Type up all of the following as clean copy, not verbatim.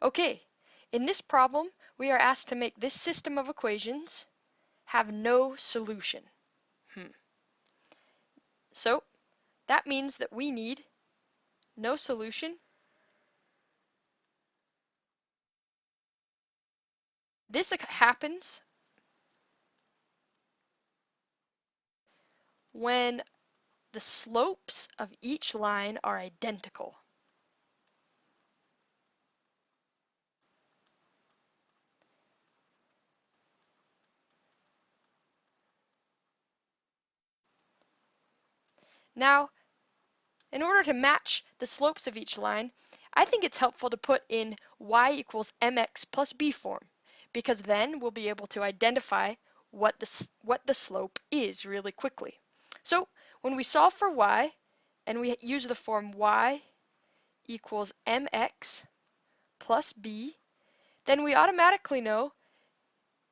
Okay, in this problem, we are asked to make this system of equations have no solution. So that means that we need no solution. This happens when the slopes of each line are identical. Now, in order to match the slopes of each line, I think it's helpful to put in y equals mx plus b form, because then we'll be able to identify what the slope is really quickly. So when we solve for y and we use the form y equals mx plus b, then we automatically know,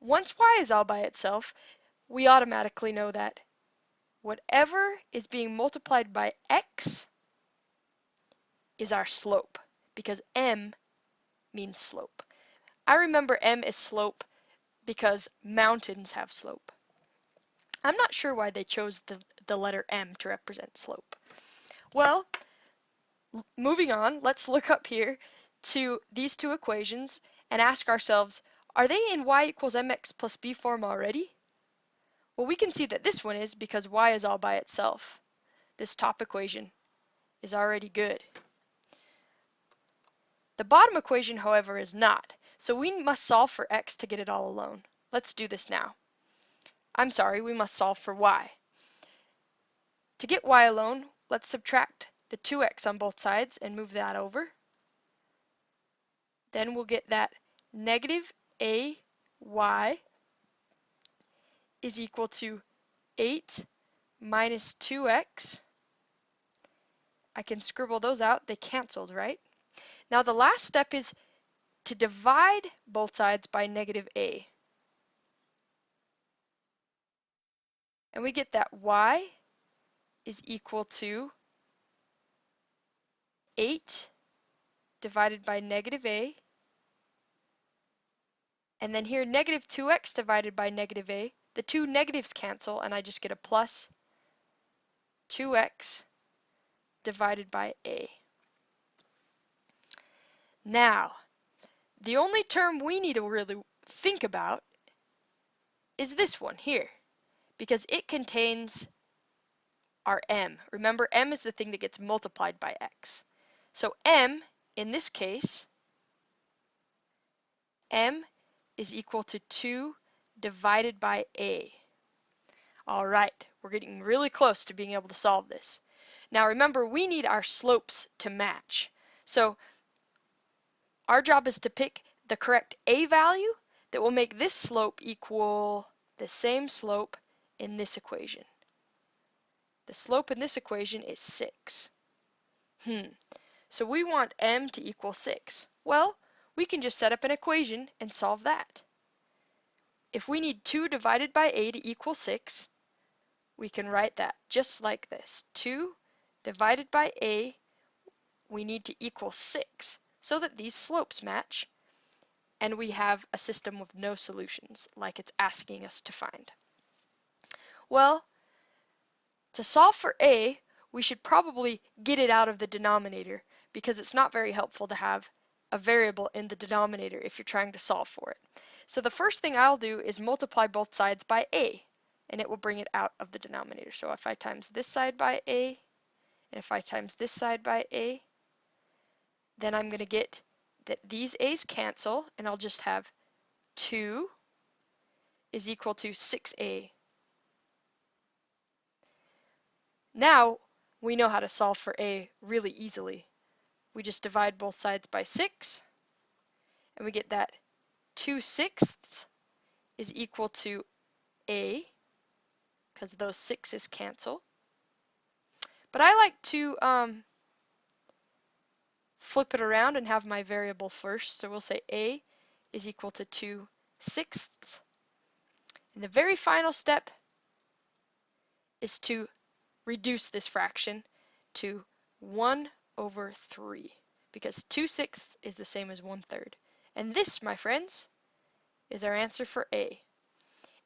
once y is all by itself, we automatically know that whatever is being multiplied by x is our slope, because m means slope. I remember m is slope because mountains have slope. I'm not sure why they chose the letter m to represent slope. Well, moving on, let's look up here to these two equations and ask ourselves, are they in y equals mx plus b form already? Well, we can see that this one is because y is all by itself. This top equation is already good. The bottom equation, however, is not, so we must solve for x to get it all alone. Let's do this now. I'm sorry, we must solve for y. To get y alone, let's subtract the 2x on both sides and move that over. Then we'll get that negative ay is equal to 8 minus 2x. I can scribble those out. They canceled, right? Now the last step is to divide both sides by negative a. And we get that y is equal to 8 divided by negative a. And then here, negative 2x divided by negative a. The two negatives cancel, and I just get a plus 2x divided by a. Now, the only term we need to really think about is this one here, because it contains our m. Remember, m is the thing that gets multiplied by x. So m, in this case, m is equal to 2 divided by a. All right, we're getting really close to being able to solve this. Now remember, we need our slopes to match. So our job is to pick the correct a value that will make this slope equal the same slope in this equation. The slope in this equation is 6. So we want m to equal 6. Well, we can just set up an equation and solve that. If we need 2 divided by a to equal 6, we can write that just like this. 2 divided by a, we need to equal 6 so that these slopes match, and we have a system with no solutions like it's asking us to find. Well, to solve for a, we should probably get it out of the denominator, because it's not very helpful to have a variable in the denominator if you're trying to solve for it. So the first thing I'll do is multiply both sides by a, and it will bring it out of the denominator. So if I times this side by a, and if I times this side by a, then I'm going to get that these a's cancel, and I'll just have 2 is equal to 6a. Now we know how to solve for a really easily. We just divide both sides by 6, and we get that 2/6 is equal to a, because those 6's cancel. But I like to flip it around and have my variable first, so we'll say a is equal to 2/6. And the very final step is to reduce this fraction to 1 over 3, because 2/6 is the same as 1/3. And this, my friends, is our answer for A.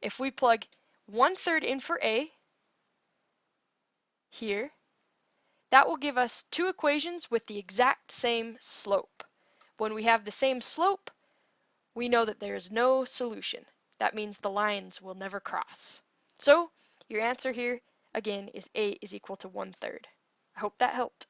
If we plug 1/3 in for A here, that will give us two equations with the exact same slope. When we have the same slope, we know that there is no solution. That means the lines will never cross. So your answer here, again, is A is equal to 1/3. I hope that helped.